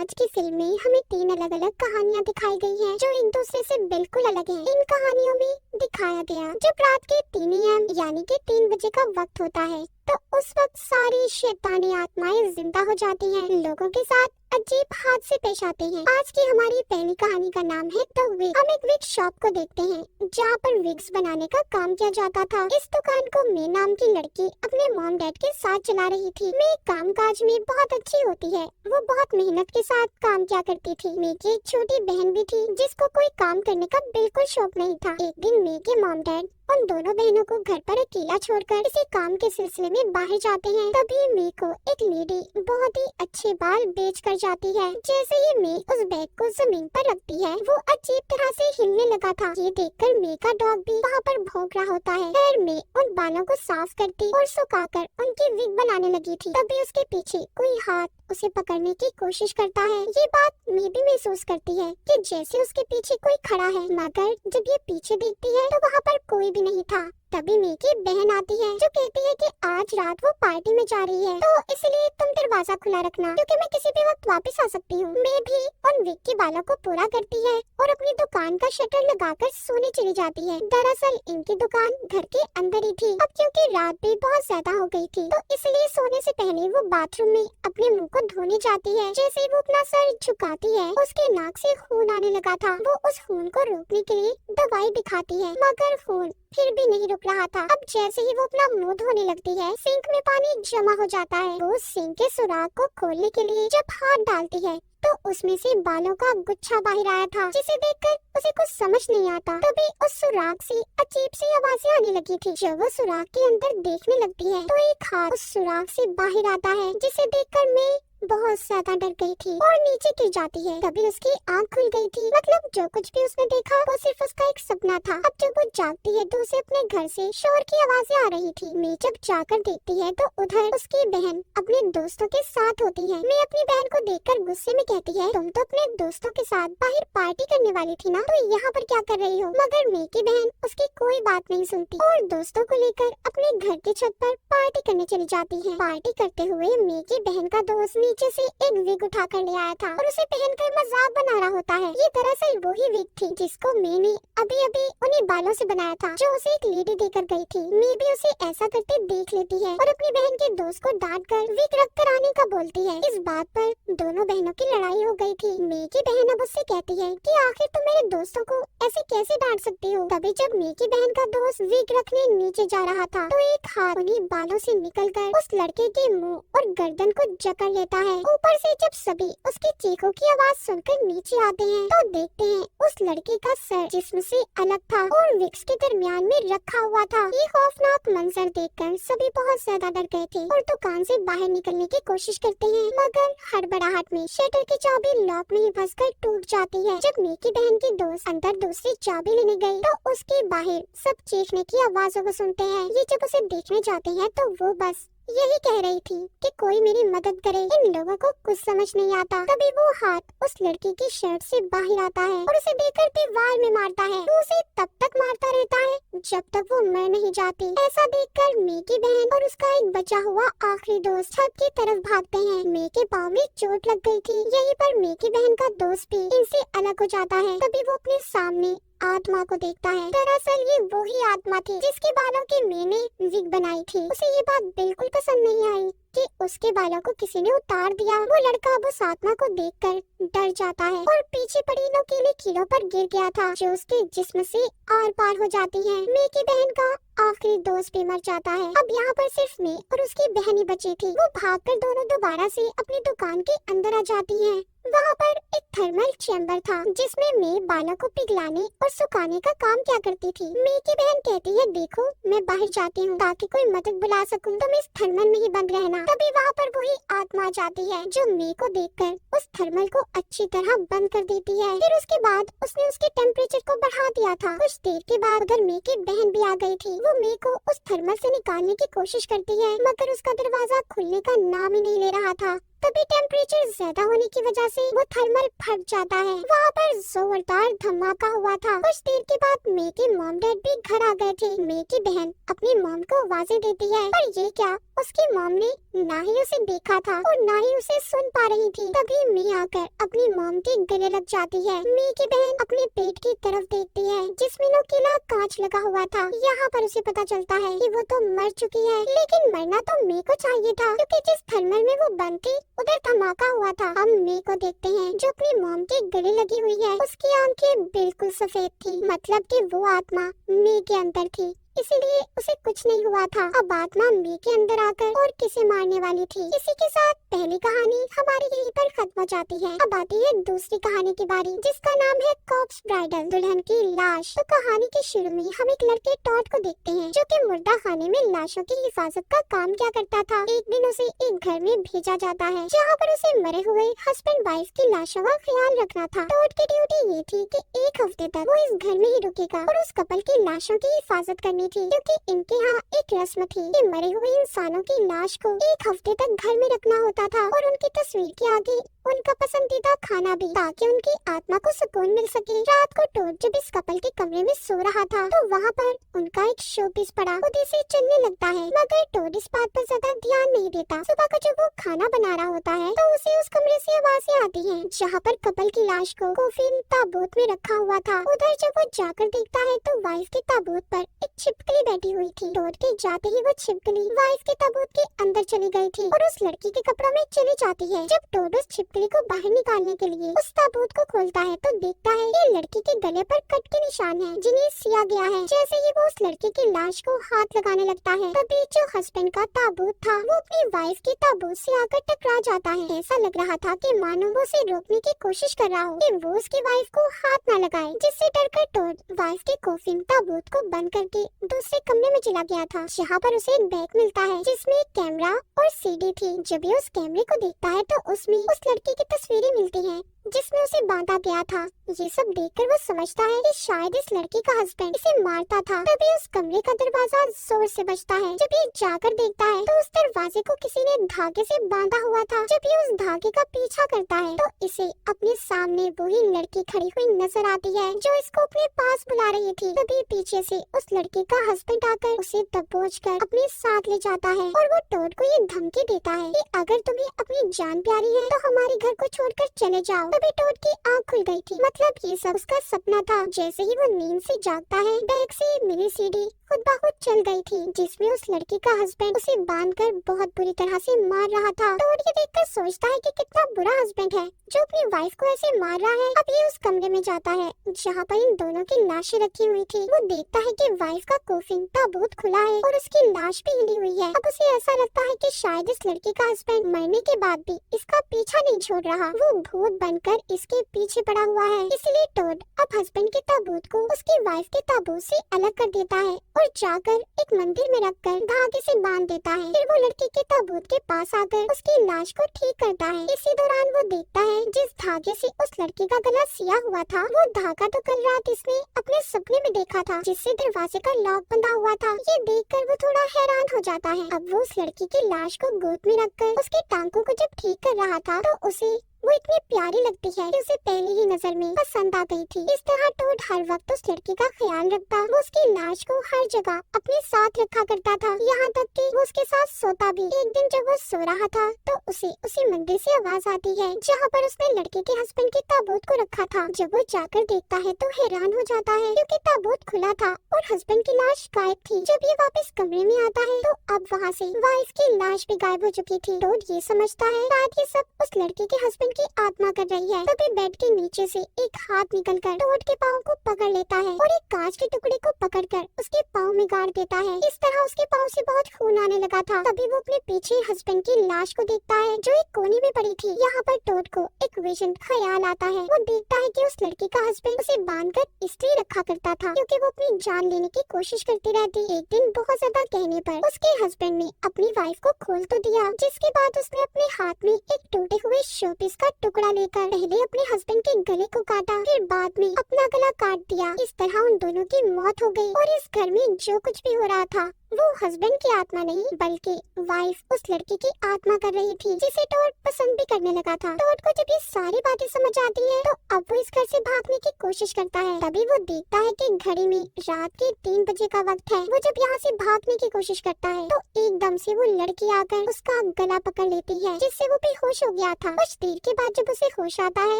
आज की फिल्म में हमें 3 अलग अलग कहानियाँ दिखाई गई हैं, जो एक दूसरे से बिल्कुल अलग हैं। इन कहानियों में दिखाया गया जब रात के 3 AM यानी कि 3 बजे का वक्त होता है, तो उस वक्त सारी शैतानी आत्माएं जिंदा हो जाती हैं, लोगों के साथ अजीब हादसे पेश आते हैं। आज की हमारी पहली कहानी का नाम है द विग। हम एक विग शॉप को देखते हैं, जहाँ पर विग्स बनाने का काम किया जाता था। इस दुकान को मे नाम की लड़की अपने मॉम डैड के साथ चला रही थी। मे काम काज में बहुत अच्छी होती है, वो बहुत मेहनत के साथ काम किया करती थी। मे की एक छोटी बहन भी थी, जिसको कोई काम करने का बिल्कुल शौक नहीं था। एक दिन मे के मॉम डैड उन दोनों बहनों को घर पर अकेला छोड़कर किसी काम के सिलसिले में बाहर जाते हैं। तभी मे को एक लेडी बहुत ही अच्छे बाल बेच कर जाती है। जैसे ही मे उस बैग को जमीन पर रखती है, वो अजीब तरह से हिलने लगा था। ये देखकर मे का डॉग भी वहाँ पर भौंक रहा होता है। फिर मे उन बालों को साफ करती और सुखाकर उनकी विग बनाने लगी थी। तभी उसके पीछे कोई हाथ उसे पकड़ने की कोशिश करता है। ये बात मे भी महसूस करती है कि जैसे उसके पीछे कोई खड़ा है, मगर जब ये पीछे देखती है तो वहाँ पर कोई भी नहीं था। तभी मे की बहन आती है, जो कहती है कि आज रात वो पार्टी में जा रही है, तो इसलिए तुम दरवाजा खुला रखना, क्योंकि मैं किसी भी वक्त वापस आ सकती हूँ। मे भी उन विग की बालों को पूरा करती है और अपनी दुकान का शटर लगाकर सोने चली जाती है। दरअसल इनकी दुकान घर के अंदर ही थी। अब क्योंकि रात भी बहुत ज्यादा हो गई थी, तो इसलिए सोने से पहले वो बाथरूम में अपने मुंह को धोने जाती है। जैसे वो अपना सर झुकाती है, उसके नाक से खून आने लगा था। वो उस खून को रोकने के लिए दवाई भी खाती है, मगर खून फिर भी नहीं रुक रहा था। अब जैसे ही वो अपना मुंह धोने लगती है, सिंक में पानी जमा हो जाता है। वो सिंक के सुराख को खोलने के लिए जब हाथ डालती है, तो उसमें से बालों का गुच्छा बाहर आया था, जिसे देखकर उसे कुछ समझ नहीं आता। तभी उस सुराख से अजीब सी आवाजें आने लगी थी। जब वो सुराख के अंदर देखने लगती है, तो एक हाथ उस सुराख से बाहर आता है, जिसे देखकर मैं बहुत ज्यादा डर गई थी और नीचे गिर जाती है। तभी उसकी आंख खुल गई थी। मतलब जो कुछ भी उसने देखा वो सिर्फ उसका एक सपना था। अब जब वो जागती है, तो उसे अपने घर से शोर की आवाजें आ रही थी। मैं जब जाकर देखती है, तो उधर उसकी बहन अपने दोस्तों के साथ होती है। मैं अपनी बहन को देखकर गुस्से में कहती है, तुम तो अपने दोस्तों के साथ बाहर पार्टी करने वाली थी ना, तो यहाँ पर क्या कर रही हो? मगर मैं की बहन उसकी कोई बात नहीं सुनती और दोस्तों को लेकर अपने घर की छत पर पार्टी करने चली जाती है। पार्टी करते हुए मैं की बहन का दोस्त नीचे से एक विग उठा कर ले आया था और उसे पहनकर मजाक बना रहा होता है। ये दरअसल वही विग थी जिसको मैंने अभी अभी उन्हीं बालों से बनाया था, जो उसे एक लेडी देकर गई थी। मैं भी उसे ऐसा करते देख लेती है और अपनी बहन के दोस्त को डांट कर विग रख कर आने का बोलती है। इस बात पर दोनों बहनों की लड़ाई हो गई थी। मैं की बहन अब उससे कहती है कि आखिर तुम मेरे दोस्तों को ऐसे कैसे डांट सकती हो? तभी जब मैं की बहन का दोस्त विग रखने नीचे जा रहा था, तो एक हाथ उन्हीं बालों से निकलकर उस लड़के के मुंह और गर्दन को जकड़ लेता है। ऊपर से जब सभी उसकी चीखों की आवाज सुनकर नीचे आते हैं, तो देखते हैं उस लड़के का सर जिस्म से अलग था और विग्स के दरमियान में रखा हुआ था। ये खौफनाक मंजर देखकर सभी बहुत ज्यादा डर गए थे और दुकान से बाहर निकलने की कोशिश करते हैं, मगर हड़बड़ाहट में शटर की चाबी लॉक में फंसकर टूट जाती है। जब मे की बहन की दोस्त अंदर दूसरी चाबी लेने गई, तो उसके बाहर सब चीखने की आवाजों को सुनते हैं। ये जब उसे देखने जाते हैं, तो वो बस यही कह रही थी कि कोई मेरी मदद करे, इन लोगों को कुछ समझ नहीं आता। तभी वो हाथ उस लड़की की शर्ट से बाहर आता है और उसे देखकर दीवार में मारता है। वो उसे तब तक मारता रहता है जब तक वो मर नहीं जाती। ऐसा देखकर मे की बहन और उसका एक बचा हुआ आखिरी दोस्त छत की तरफ भागते हैं। मे के पाँव में चोट लग गई थी। यहीं पर मे की बहन का दोस्त भी इनसे अलग हो जाता है। तभी वो अपने सामने आत्मा को देखता है। दरअसल ये वही आत्मा थी जिसके बालों की मैंने विग बनाई थी। उसे ये बात बिल्कुल पसंद नहीं आई कि उसके बालों को किसी ने उतार दिया। वो लड़का उस आत्मा को देखकर डर जाता है और पीछे पड़ी नुकीली कीलों पर गिर गया था, जो उसके जिस्म से आर पार हो जाती है। मे की बहन का आखिरी दोस्त भी मर जाता है। अब यहाँ पर सिर्फ मैं और उसकी बहन ही बची थी। वो भागकर दोनों दोबारा से अपनी दुकान के अंदर आ जाती हैं। वहाँ पर एक थर्मल चैम्बर था, जिसमें मैं बालों को पिघलाने और सुखाने का काम क्या करती थी। मे की बहन कहती है, देखो मैं बाहर जाती हूँ ताकि कोई मदद बुला सकूं, तुम इस थर्मल में ही बंद रहना। तभी वहाँ पर वही आत्मा जाती है, जो मे को देखकर उस थर्मल को अच्छी तरह बंद कर देती है। फिर उसके बाद उसने उसके टेम्परेचर को बढ़ा दिया था। कुछ देर के बाद उधर मे की बहन भी आ गई थी। वो मे को उस थर्मल से निकालने की कोशिश करती है, मगर उसका दरवाजा खुलने का नाम ही नहीं ले रहा था। तभी टेम्परेचर ज्यादा होने की वजह से वो थर्मल फट जाता है। वहाँ पर जोरदार धमाका हुआ था। कुछ देर के बाद मे के मॉम डैड भी घर आ गए थे। मे की बहन अपनी मॉम को आवाजें देती है, पर ये क्या, उसकी मॉम ने ना ही उसे देखा था और ना ही उसे सुन पा रही थी। तभी मी आकर अपनी मॉम के गले लग जाती है। मी की बहन अपने पेट की तरफ देखती है जिसमें नुकीला कांच लगा हुआ था। यहाँ पर उसे पता चलता है कि वो तो मर चुकी है, लेकिन मरना तो मी को चाहिए था क्योंकि जिस थर्मल में वो बंद थी उधर धमाका हुआ था। हम मी को देखते हैं जो अपनी मॉम के गले लगी हुई है। उसकी आंखें बिल्कुल सफेद थी, मतलब कि वो आत्मा मी के अंदर थी, इसीलिए उसे कुछ नहीं हुआ था। अब आत्मा मी के अंदर आकर और किसे मारने वाली थी। इसी के साथ पहली कहानी हमारी यहीं पर खत्म हो जाती है। अब आती है दूसरी कहानी की बारी जिसका नाम है कॉप्स ब्राइडल, दुल्हन की लाश। तो कहानी के शुरू में हम एक लड़के टॉड को देखते हैं जो कि मुर्दा खाने में लाशों की हिफाजत का काम किया करता था। एक दिन उसे एक घर में भेजा जाता है जहाँ पर उसे मरे हुए हस्बैंड वाइफ की लाशों का ख्याल रखना था। टॉड की ड्यूटी ये थी कि एक हफ्ते तक वो इस घर में ही रुकेगा और उस कपल की लाशों की हिफाजत करनी थी, क्योंकि इनके यहाँ एक रस्म थी कि मरे हुए इंसानों की लाश को एक हफ्ते तक घर में रखना होता था और उनकी तस्वीर के आगे उनका पसंदीदा खाना भी, ताकि उनकी आत्मा को सुकून मिल सके। रात को टोड जब इस कपल के कमरे में सो रहा था तो वहाँ पर उनका एक शोपीस पड़ा खुद से चलने लगता है, मगर टोड इस बात पर ज्यादा ध्यान नहीं देता। सुबह को जब वो खाना बना रहा होता है तो उसे उस कमरे से आवाजें आती हैं जहाँ पर कपल की लाश को कोफिन ताबूत में रखा हुआ था। उधर जब वो जाकर देखता है तो वाइफ के ताबूत पर एक छिपकली बैठी हुई थी। टोड के जाते ही वो छिपकली वाइफ के ताबूत के अंदर चली गई थी और उस लड़की के कपड़ों में चली जाती है। जब टोड उस छिपकली को बाहर निकालने के लिए उस ताबूत को खोलता है तो देखता है ये लड़की के गले पर कट के निशान है जिन्हें सिया गया है। जैसे ही वो उस लड़की की लाश को हाथ लगाने लगता है तभी जो हस्बैंड का ताबूत था वो अपनी वाइफ के ताबूत से आकर टकरा जाता है। ऐसा लग रहा था कि मानो वो उसे रोकने की कोशिश कर रहा हो कि वो उसकी वाइफ को हाथ न लगाए, जिससे डरकर टोड वाइफ के कोफिन ताबूत को बंद करके दूसरे कमरे में चला गया था जहाँ पर उसे एक बैग मिलता है जिसमें एक कैमरा और सीडी थी। जब ये उस कैमरे को देखता है तो उसमें उस लड़की की तस्वीरें मिलती हैं जिसमें उसे बांधा गया था। ये सब देखकर वो समझता है कि शायद इस लड़की का हस्बैंड इसे मारता था। तभी उस कमरे का दरवाजा जोर से बजता है। जब ये जाकर देखता है तो उस दरवाजे को किसी ने धागे से बांधा हुआ था। जब ये उस धागे का पीछा करता है तो इसे अपने सामने वही लड़की खड़ी हुई नजर आती है जो इसको अपने पास बुला रही थी। तभी पीछे से उस लड़की का हस्बैंड आकर उसे दबोचकर अपने साथ ले जाता है और वो टोड को ये धमकी देता है कि अगर तुम्हें अपनी जान प्यारी है तो हमारे घर को छोड़कर चले जाओ। तभी टोड की आँख खुल गई थी, मतलब ये सब उसका सपना था। जैसे ही वो नींद से जागता है बैग से मिली सीडी खुद ब खुद चल गई थी जिसमें उस लड़की का हस्बैंड उसे बांधकर बहुत बुरी तरह से मार रहा था। टोड ये देखकर सोचता है कि कितना बुरा हस्बैंड है जो अपनी वाइफ को ऐसे मार रहा है। अब ये उस कमरे में जाता है जहाँ पर इन दोनों की लाशें रखी हुई थी। वो देखता है कि वाइफ का कोफिन ताबूत खुला है और उसकी लाश भी हिली हुई है। अब उसे ऐसा लगता है कि शायद इस लड़की का हस्बैंड मरने के बाद भी इसका पीछा नहीं छोड़ रहा, वो भूत बनकर इसके पीछे पड़ा हुआ है। इसलिए टोड अब हस्बैंड के ताबूत को उसकी वाइफ के ताबूत से अलग कर देता है और जाकर एक मंदिर में रखकर धागे से बांध देता है। फिर वो लड़की के ताबूत के पास आकर उसकी लाश को ठीक करता है। इसी दौरान वो देखता है जिस धागे से उस लड़की का गला सिया हुआ था वो धागा तो कल रात इसने अपने सपने में देखा था जिससे दरवाजे का लॉक बंधा हुआ था। ये देखकर वो थोड़ा हैरान हो जाता है। अब वो उस लड़की की लाश को गोद में रखकर उसके टांगों को जब ठीक कर रहा था तो उसे वो इतनी प्यारी लगती है कि उसे पहली ही नजर में पसंद आ गई थी। इस तरह टोड हर वक्त उस लड़की का ख्याल रखता, वो उसकी लाश को हर जगह अपने साथ रखा करता था, यहाँ तक कि वो उसके साथ सोता भी। एक दिन जब वो सो रहा था तो उसे उसी मंदिर से आवाज आती है जहाँ पर उसने लड़के के हस्बैंड के ताबूत को रखा था। जब वो जाकर देखता है तो हैरान हो जाता है क्योंकि ताबूत खुला था और हस्बैंड की लाश गायब थी। जब ये वापस कमरे में आता है तो अब वहाँ से वाइफ की लाश भी गायब हो चुकी थी। टोड ये समझता है शायद ये सब उस लड़के के हस्बैंड की आत्मा कर रही है। तभी बेड के नीचे से एक हाथ निकलकर टोड के पाँव को पकड़ लेता है और एक कांच के टुकड़े को पकड़कर उसके पाँव में गाड़ देता है। इस तरह उसके पाँव से बहुत खून आने लगा था। तभी वो अपने पीछे हस्बैंड की लाश को देखता है जो एक कोने में पड़ी थी। यहाँ पर टोड को एक विजन ख्याल आता है। वो देखता है कि उस लड़की का हस्बैंड उसे बांधकर इसलिए रखा करता था क्योंकि वो अपनी जान लेने की कोशिश करती रहती। एक दिन बहुत ज्यादा कहने पर उसके हस्बैंड ने अपनी वाइफ को खोल तो दिया, जिसके बाद उसने अपने हाथ में एक टूटे हुए शोपीस का टुकड़ा लेकर पहले अपने हस्बैंड के गले को काटा, फिर बाद में अपना गला काट दिया। इस तरह उन दोनों की मौत हो गई और इस घर में जो कुछ भी हो रहा था वो हस्बैंड की आत्मा नहीं बल्कि वाइफ उस लड़की की आत्मा कर रही थी जिसे टॉड पसंद भी करने लगा था। टॉड को जब ये सारी बातें समझ आती है तो अब वो इस घर से भागने की कोशिश करता है। तभी वो देखता है कि घड़ी में रात के 3 बजे का वक्त है। वो जब यहाँ से भागने की कोशिश करता है तो एकदम से वो लड़की आकर उसका गला पकड़ लेती है जिससे वो बेहोश हो गया था। कुछ देर के बाद जब उसे होश आता है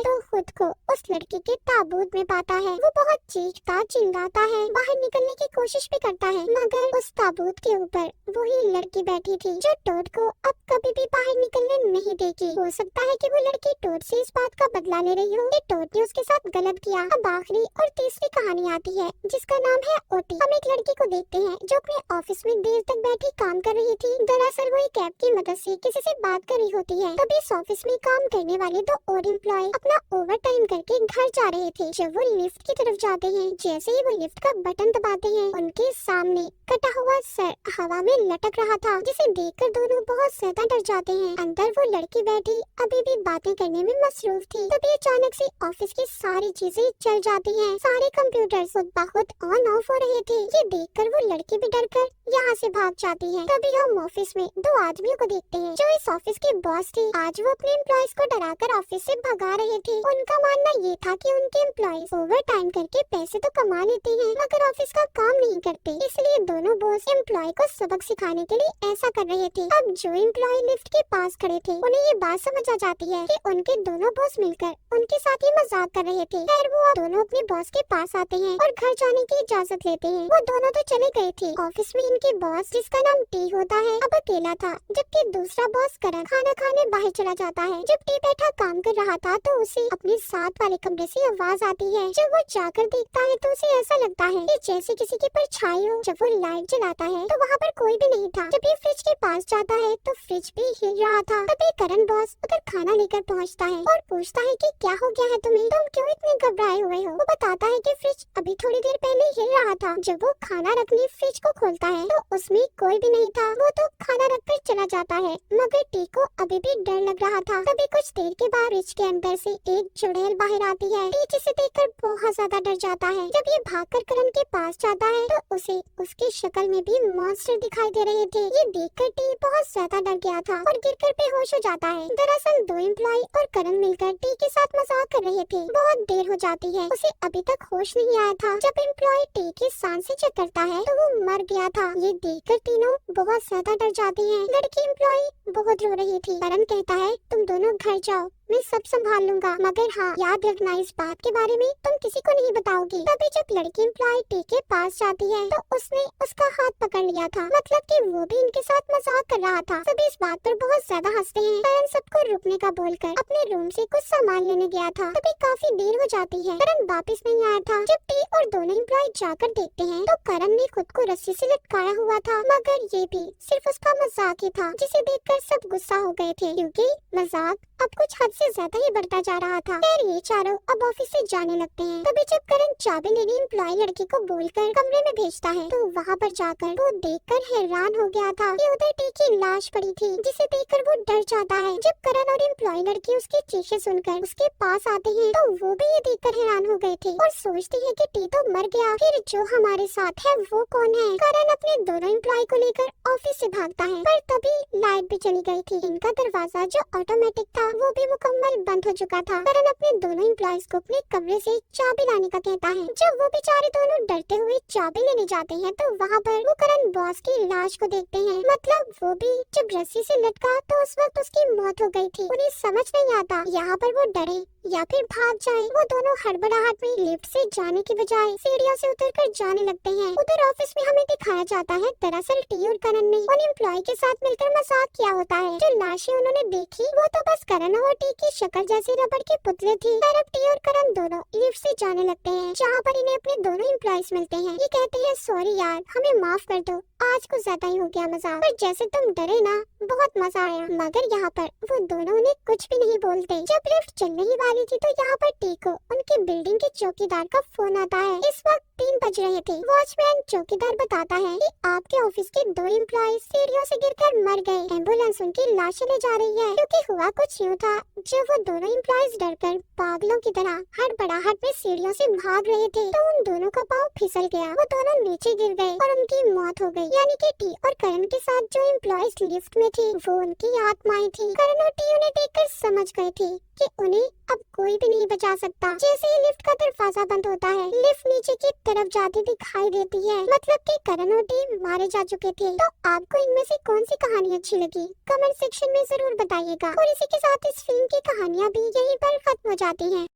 तो खुद को उस लड़की के ताबूत में पाता है। वो बहुत चीखता चिल्लाता है, बाहर निकलने की कोशिश भी करता है, मगर उस ताबूत के ऊपर वही लड़की बैठी थी जो टॉड को अब कभी भी बाहर निकलने नहीं देगी। हो सकता है कि वो लड़की टॉड से इस बात का बदला ले रही हो कि टॉड ने उसके साथ गलत किया। अब आखिरी और तीसरी कहानी आती है जिसका नाम है ओटी। हम एक लड़की को देखते हैं जो अपने ऑफिस में देर तक बैठी काम कर रही थी। दरअसल वो एक ऐप की मदद से किसी से बात कर रही होती है। तभी इस ऑफिस में काम करने वाले 2 और एम्प्लॉय अपना ओवर टाइम करके घर जा रहे थे। जब वो लिफ्ट की तरफ जाते हैं, जैसे ही वो लिफ्ट का बटन दबाते हैं, उनके सामने कटा हुआ सर हवा में लटक रहा था जिसे देखकर दोनों बहुत ज्यादा डर जाते हैं। अंदर वो लड़की बैठी अभी भी बातें करने में मसरूफ थी। तभी अचानक से ऑफिस की सारी चीजें चल जाती हैं। सारे कंप्यूटर बहुत ऑन ऑफ हो रहे थे। ये देखकर वो लड़की भी डरकर यहाँ से भाग जाती है। तभी हम ऑफिस में 2 आदमियों को देखते हैं जो इस ऑफिस के बॉस थे। आज वो अपने एम्प्लॉयज को डराकर ऑफिस से भगा रहे थे। उनका मानना ये था कि उनके एम्प्लॉयज ओवर टाइम करके पैसे तो कमा लेते हैं मगर ऑफिस का काम नहीं करते, इसलिए दोनों बॉस एम्प्लॉय को सबक सिखाने के लिए ऐसा कर रहे थे। अब जो एम्प्लॉय लिफ्ट के पास खड़े थे उन्हें ये बात समझ आ जाती है कि उनके दोनों बॉस मिलकर उनके साथ ही मजाक कर रहे थे। खैर वो दोनों अपने बॉस के पास आते हैं और घर जाने की इजाजत लेते हैं। वो दोनों तो चले गए थे। ऑफिस में इनके बॉस जिसका नाम टी होता है अब अकेला था, जबकि दूसरा बॉस करण खाना खाने बाहर चला जाता है। जब टी बैठा काम कर रहा था तो उसे अपने साथ वाले कमरे से आवाज आती है। जब वो जाकर देखता है तो उसे ऐसा लगता है कि जैसे किसी की परछाई हो। जब वो लाइट जलाता है तो वहाँ पर कोई भी नहीं था। जब ये फ्रिज के पास जाता है तो फ्रिज भी हिल रहा था। तभी करण बॉस उधर खाना लेकर पहुँचता है और पूछता है कि क्या हो गया है तुम्हें, तुम क्यों इतने घबराए हुए हो। वो बताता है कि फ्रिज अभी थोड़ी देर पहले हिल रहा था। जब वो खाना रखने फ्रिज को खोलता है तो उसमें कोई भी नहीं था। वो तो खाना रखकर चला जाता है मगर टी को अभी भी डर लग रहा था। तभी कुछ देर के बाद फ्रिज के अंदर से एक चुड़ैल बाहर आती है। टी जिसे देखकर बहुत ज्यादा डर जाता है। जब ये भागकर करण के पास जाता है तो उसे उसकी शक्ल में भी मॉन्स्टर दिखाई दे रहे थे। ये देखकर टी बहुत ज्यादा डर गया था और गिरकर बेहोश हो जाता है। दरअसल 2 एम्प्लॉय और करण मिलकर टी के साथ मजाक कर रहे थे। बहुत देर हो जाती है, उसे अभी तक होश नहीं आया था। जब एम्प्लॉय टी की सांसें चेक करता है तो वो मर गया था। ये देखकर तीनों बहुत ज्यादा डर जाती हैं। लड़की एम्प्लॉय बहुत रो रही थी। करण कहता है तुम दोनों घर जाओ, मैं सब संभाल लूंगा, मगर हाँ याद रखना इस बात के बारे में तुम किसी को नहीं बताओगी। तभी जब लड़की एम्प्लॉय टी के पास जाती है तो उसने उसका हाथ पकड़ लिया था, मतलब कि वो भी इनके साथ मजाक कर रहा था। सभी इस बात पर बहुत ज्यादा हंसते हैं। करण सबको रुकने का बोलकर अपने रूम से कुछ सामान लेने गया था। तभी काफी देर हो जाती है। करण वापस नहीं आया था। जब टी और दोनों एम्प्लॉय जाकर देखते हैं तो करण ने खुद को रस्सी से लटकाया हुआ था, मगर ये भी सिर्फ उसका मजाक ही था, जिसे देखकर सब गुस्सा हो गए थे क्योंकि मजाक अब कुछ हद से ज्यादा ही बढ़ता जा रहा था। खैर ये चारों अब ऑफिस से जाने लगते हैं। तभी जब करण चाबी लेने एम्प्लॉय लड़की को बोलकर कमरे में भेजता है तो वहाँ पर जाकर वो देखकर हैरान हो गया था कि उधर टी की लाश पड़ी थी, जिसे देखकर वो डर जाता है। जब करण और एम्प्लॉय लड़की उसकी चीखें सुनकर उसके पास आते हैं तो वो भी ये देखकर हैरान हो गए थे और सोचती है कि टी तो मर गया, फिर जो हमारे साथ है वो कौन है। करण अपने दोनों एम्प्लॉय को लेकर ऑफिस से भागता है पर तभी लाइट भी चली गई थी। इनका दरवाजा जो ऑटोमेटिक था वो भी मुकम्मल बंद हो चुका था। करण अपने दोनों एम्प्लॉयज को अपने कमरे से चाबी लाने का कहता है। जब वो बेचारे दोनों डरते हुए चाबी लेने जाते हैं तो वहाँ पर वो करण बॉस की लाश को देखते हैं, मतलब वो भी जब रस्सी से लटका तो उस वक्त उसकी मौत हो गई थी। उन्हें समझ नहीं आता यहाँ पर वो डरे या फिर भाग जाए। वो दोनों हड़बड़ाहट में लिफ्ट से जाने की बजाय सीढ़ियों से उतरकर जाने लगते हैं। उधर ऑफिस में हमें दिखाया जाता है दरअसल टी और करण ने उन एम्प्लॉय के साथ मिलकर मजाक किया होता है। जो लाशें उन्होंने देखी वो तो बस करण और टी की शक्ल जैसी रबड़ के पुतले थी। फिर अब टी और करण दोनों लिफ्ट से जाने लगते हैं, जहाँ पर इन्हें अपने दोनों एम्प्लॉयज मिलते हैं। ये कहते हैं सॉरी यार, हमें माफ कर दो, आज कुछ ज्यादा ही हो गया मजाक, पर जैसे तुम डरे ना बहुत मजा आया। मगर यहाँ पर वो दोनों उन्हें कुछ भी नहीं बोलते। जब लिफ्ट चलने ही वाली थी तो यहाँ पर टी को उनकी बिल्डिंग के चौकीदार का फोन आता है। इस वक्त 3 बज रहे थे। वॉचमैन चौकीदार बताता है कि आपके ऑफिस के 2 एम्प्लॉय सीढ़ियों से गिरकर मर गए। एम्बुलेंस उनकी लाशें ले जा रही है। क्योंकि हुआ कुछ यूँ था, जब वो दोनों एम्प्लॉयज डरकर पागलों की तरह हड़बड़ाहट में सीढ़ियों से भाग रहे थे तो उन दोनों का पाँव फिसल गया। वो दोनों नीचे गिर गए और उनकी मौत हो गई। यानी कि टी और करण के साथ जो एम्प्लॉयज लिफ्ट में थे वो उनकी आत्माएं थी। करण और टी उन्हें देखकर समझ गए थे कि उन्हें अब कोई भी नहीं बचा सकता। जैसे ही लिफ्ट का दरवाजा बंद होता है, लिफ्ट नीचे की तरफ जाती दिखाई देती है, मतलब कि करण और टी मारे जा चुके थे। तो आपको इनमें से कौन सी कहानी अच्छी लगी कमेंट सेक्शन में जरूर बताइएगा। और इसी के साथ इस फिल्म की कहानियाँ भी यहीं पर खत्म हो जाती हैं।